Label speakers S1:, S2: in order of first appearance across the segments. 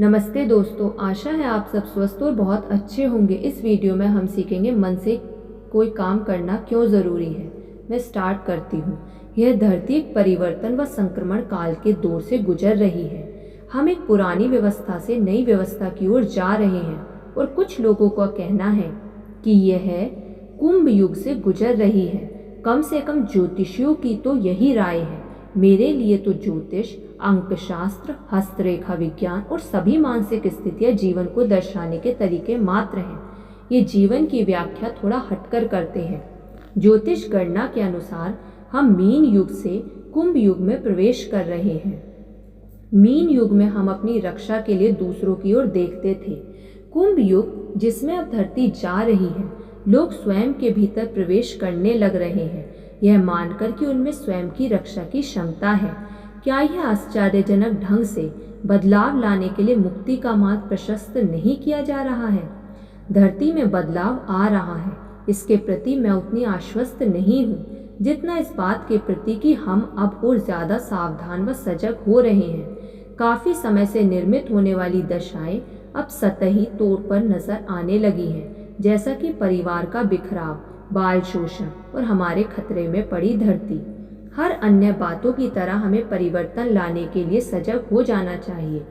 S1: नमस्ते दोस्तों, आशा है आप सब स्वस्थ और बहुत अच्छे होंगे। इस वीडियो में हम सीखेंगे मन से कोई काम करना क्यों ज़रूरी है। मैं स्टार्ट करती हूँ। यह धरती एक परिवर्तन व संक्रमण काल के दौर से गुजर रही है। हम एक पुरानी व्यवस्था से नई व्यवस्था की ओर जा रहे हैं और कुछ लोगों का कहना है कि यह कुंभ युग से गुजर रही है। कम से कम ज्योतिषियों की तो यही राय है। मेरे लिए तो ज्योतिष, अंकशास्त्र, हस्तरेखा विज्ञान और सभी मानसिक स्थितियां जीवन को दर्शाने के तरीके मात्र हैं। ये जीवन की व्याख्या थोड़ा हटकर करते हैं। ज्योतिष गणना के अनुसार हम मीन युग से कुंभ युग में प्रवेश कर रहे हैं। मीन युग में हम अपनी रक्षा के लिए दूसरों की ओर देखते थे। कुंभ युग, जिसमें अब धरती जा रही है, लोग स्वयं के भीतर प्रवेश करने लग रहे हैं, यह मानकर कि उनमें स्वयं की रक्षा की क्षमता है। क्या यह आश्चर्यजनक ढंग से बदलाव लाने के लिए मुक्ति का मार्ग प्रशस्त नहीं किया जा रहा है? धरती में बदलाव आ रहा है, इसके प्रति मैं उतनी आश्वस्त नहीं हूँ जितना इस बात के प्रति कि हम अब और ज्यादा सावधान व सजग हो रहे हैं। काफी समय से निर्मित होने वाली दशाएं अब सतही तौर पर नजर आने लगी हैं, जैसा कि परिवार का बिखराव, बाल शोषण और हमारे खतरे में पड़ी धरती। हर अन्य बातों की तरह हमें परिवर्तन लाने के लिए सजग हो जाना चाहिए।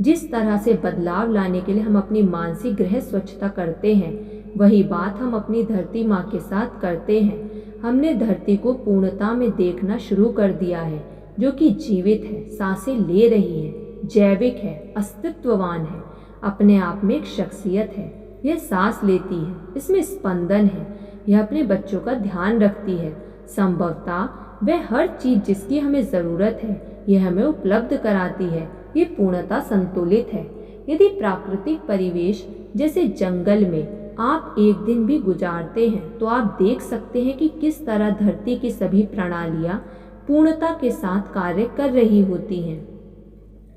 S1: जिस तरह से बदलाव लाने के लिए हम अपनी मानसिक गृह स्वच्छता करते हैं, वही बात हम अपनी धरती माँ के साथ करते हैं। हमने धरती को पूर्णता में देखना शुरू कर दिया है, जो कि जीवित है, सांसें ले रही है, जैविक है, अस्तित्ववान है, अपने आप में एक शख्सियत है। यह सांस लेती है, इसमें स्पंदन है, यह अपने बच्चों का ध्यान रखती है। संभवतः वह हर चीज जिसकी हमें जरूरत है, यह हमें उपलब्ध कराती है। ये पूर्णतः संतुलित है। यदि प्राकृतिक परिवेश जैसे जंगल में आप एक दिन भी गुजारते हैं, तो आप देख सकते हैं कि किस तरह धरती की सभी प्रणालियां पूर्णता के साथ कार्य कर रही होती हैं।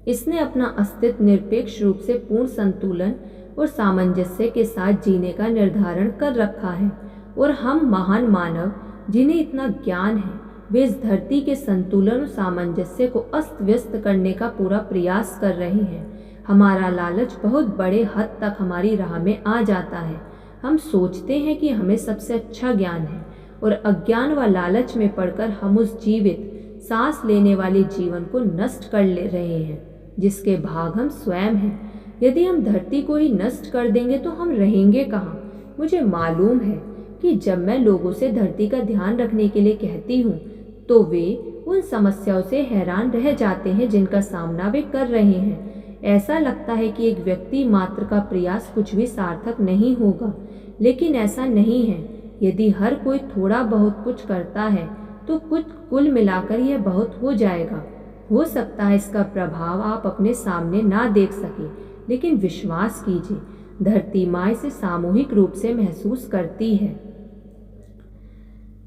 S1: इसने अपना अस्तित्व निरपेक्ष रूप से पूर्ण संतुलन और सामंजस्य के साथ जीने का निर्धारण कर रखा है। और हम महान मानव, जिन्हें इतना ज्ञान है, वे इस धरती के संतुलन और सामंजस्य को अस्त व्यस्त करने का पूरा प्रयास कर रहे हैं। हमारा लालच बहुत बड़े हद तक हमारी राह में आ जाता है। हम सोचते हैं कि हमें सबसे अच्छा ज्ञान है, और अज्ञान व लालच में पड़कर हम उस जीवित, सांस लेने वाले जीवन को नष्ट कर ले रहे हैं, जिसके भाग हम स्वयं हैं। यदि हम धरती को ही नष्ट कर देंगे तो हम रहेंगे कहाँ? मुझे मालूम है कि जब मैं लोगों से धरती का ध्यान रखने के लिए कहती हूँ, तो वे उन समस्याओं से हैरान रह जाते हैं जिनका सामना वे कर रहे हैं। ऐसा लगता है कि एक व्यक्ति मात्र का प्रयास कुछ भी सार्थक नहीं होगा, लेकिन ऐसा नहीं है। यदि हर कोई थोड़ा बहुत कुछ करता है, तो कुल मिलाकर यह बहुत हो जाएगा। हो सकता है इसका प्रभाव आप अपने सामने ना देख सके, लेकिन विश्वास कीजिए, धरती माँ इसे सामूहिक रूप से महसूस करती है।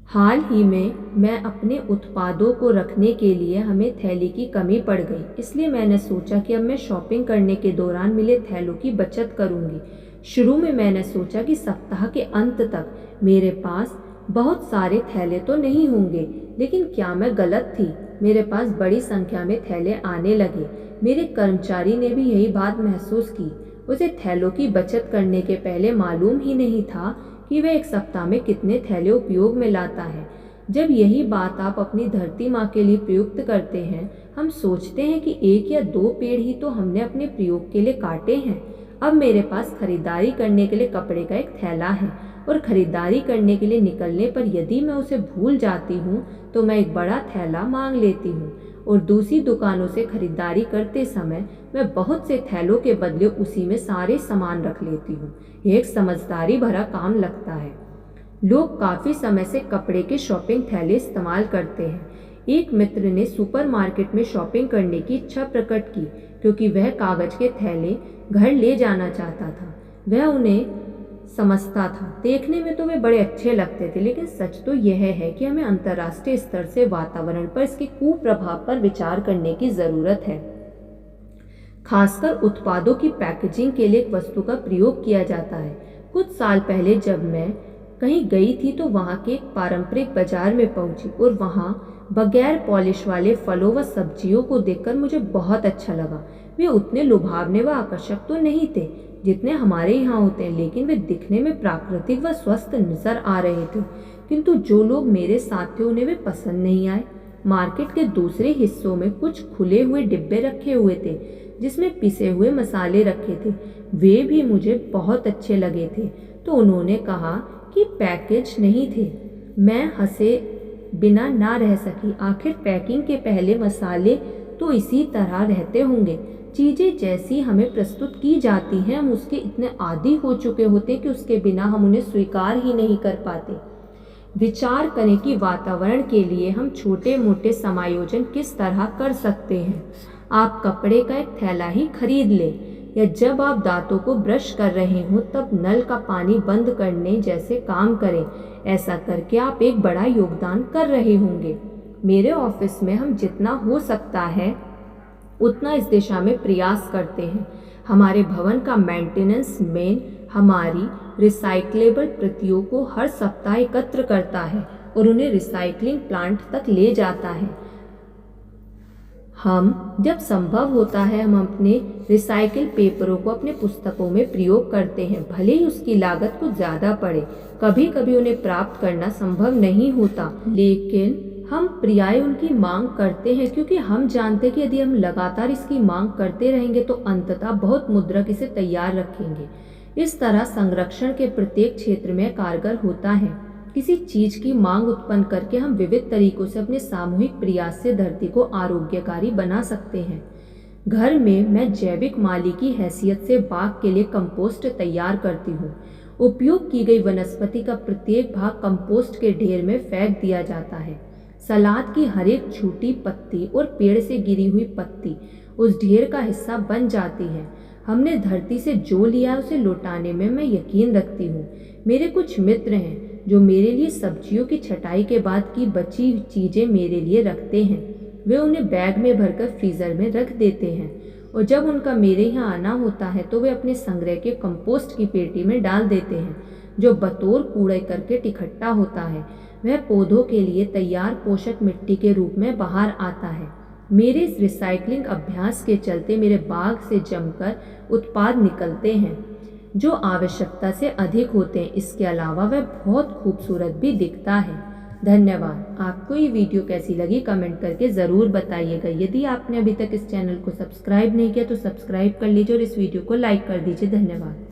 S1: हाल ही में मैं अपने उत्पादों को रखने के लिए हमें थैली की कमी पड़ गई, इसलिए मैंने सोचा कि अब मैं शॉपिंग करने के दौरान मिले थैलों की बचत करूंगी। शुरू में मैंने सोचा कि सप्ताह के अंत तक मेरे पास बहुत सारे थैले तो नहीं होंगे, लेकिन क्या मैं गलत थी? मेरे पास बड़ी संख्या में थैले आने लगे। मेरे कर्मचारी ने भी यही बात महसूस की। उसे थैलों की बचत करने के पहले मालूम ही नहीं था कि वह एक सप्ताह में कितने थैले उपयोग में लाता है। जब यही बात आप अपनी धरती माँ के लिए प्रयुक्त करते हैं, हम सोचते हैं कि 1 या 2 पेड़ ही तो हमने अपने प्रयोग के लिए काटे हैं। अब मेरे पास खरीदारी करने के लिए कपड़े का एक थैला है, और खरीदारी करने के लिए निकलने पर यदि मैं उसे भूल जाती हूँ, तो मैं एक बड़ा थैला मांग लेती हूँ, और दूसरी दुकानों से खरीदारी करते समय मैं बहुत से थैलों के बदले उसी में सारे सामान रख लेती हूँ। यह एक समझदारी भरा काम लगता है। लोग काफी समय से कपड़े के शॉपिंग थैले इस्तेमाल करते हैं। एक मित्र ने सुपरमार्केट में शॉपिंग करने की इच्छा प्रकट की, क्योंकि वह कागज के थैले घर ले जाना चाहता था। वह उन्हें समझता था। देखने में तो वे बड़े अच्छे लगते थे, लेकिन सच तो यह है कि हमें अंतर्राष्ट्रीय स्तर से वातावरण पर इसके कुप्रभाव पर विचार करने की जरूरत है। खासकर उत्पादों की पैकेजिंग के लिए एक वस्तु का प्रयोग किया जाता है। कुछ साल पहले जब मैं कहीं गई थी, तो वहां के एक पारंपरिक बाजार में पहुंची, और वहां बगैर पॉलिश वाले फलों व सब्जियों को देखकर मुझे बहुत अच्छा लगा। वे उतने लुभावने व आकर्षक तो नहीं थे जितने हमारे यहाँ होते हैं, लेकिन वे दिखने में प्राकृतिक व स्वस्थ नजर आ रहे थे। किंतु जो लोग मेरे साथ थे उन्हें वे पसंद नहीं आए। मार्केट के दूसरे हिस्सों में कुछ खुले हुए डिब्बे रखे हुए थे जिसमें पिसे हुए मसाले रखे थे। वे भी मुझे बहुत अच्छे लगे थे, तो उन्होंने कहा कि पैकेज नहीं थे। मैं हंसे बिना ना रह सकी। आखिर पैकिंग के पहले मसाले तो इसी तरह रहते होंगे। चीज़ें जैसी हमें प्रस्तुत की जाती हैं हम उसके इतने आदी हो चुके होते कि उसके बिना हम उन्हें स्वीकार ही नहीं कर पाते। विचार करें कि वातावरण के लिए हम छोटे मोटे समायोजन किस तरह कर सकते हैं। आप कपड़े का एक थैला ही खरीद लें, या जब आप दांतों को ब्रश कर रहे हों तब नल का पानी बंद करने जैसे काम करें। ऐसा करके आप एक बड़ा योगदान कर रहे होंगे। मेरे ऑफिस में हम जितना हो सकता है उतना इस दिशा में प्रयास करते हैं। हमारे भवन का मेंटेनेंस मैन हमारी रिसाइक्लेबल प्रतियों को हर सप्ताह एकत्र करता है और उन्हें रिसाइकलिंग प्लांट तक ले जाता है। हम जब संभव होता है हम अपने रिसाइकिल पेपरों को अपने पुस्तकों में प्रयोग करते हैं, भले ही उसकी लागत कुछ ज़्यादा पड़े। कभी कभी उन्हें प्राप्त करना संभव नहीं होता, लेकिन हम पर्याय उनकी मांग करते हैं, क्योंकि हम जानते हैं कि यदि हम लगातार इसकी मांग करते रहेंगे तो अंततः बहुत मुद्रक इसे तैयार रखेंगे। इस तरह संरक्षण के प्रत्येक क्षेत्र में कारगर होता है। किसी चीज की मांग उत्पन्न करके हम विविध तरीकों से अपने सामूहिक प्रयास से धरती को आरोग्यकारी बना सकते हैं। घर में मैं जैविक माली की हैसियत से बाग के लिए कंपोस्ट तैयार करती हूँ। उपयोग की गई वनस्पति का प्रत्येक भाग कंपोस्ट के ढेर में फेंक दिया जाता है। सलाद की हर एक छोटी पत्ती और पेड़ से गिरी हुई पत्ती उस ढेर का हिस्सा बन जाती है। हमने धरती से जो लिया उसे लौटाने में मैं यकीन रखती हूँ। मेरे कुछ मित्र हैं जो मेरे लिए सब्जियों की छटाई के बाद की बची चीज़ें मेरे लिए रखते हैं। वे उन्हें बैग में भरकर फ्रीज़र में रख देते हैं और जब उनका मेरे यहाँ आना होता है तो वे अपने संग्रह के कंपोस्ट की पेटी में डाल देते हैं, जो बतौर कूड़े करकट इकट्ठा होता है। वह पौधों के लिए तैयार पोषक मिट्टी के रूप में बाहर आता है। मेरे इस रिसाइकलिंग अभ्यास के चलते मेरे बाग से जमकर उत्पाद निकलते हैं जो आवश्यकता से अधिक होते हैं। इसके अलावा वह बहुत खूबसूरत भी दिखता है। धन्यवाद। आपको ये वीडियो कैसी लगी कमेंट करके ज़रूर बताइएगा। यदि आपने अभी तक इस चैनल को सब्सक्राइब नहीं किया तो सब्सक्राइब कर लीजिए और इस वीडियो को लाइक कर दीजिए। धन्यवाद।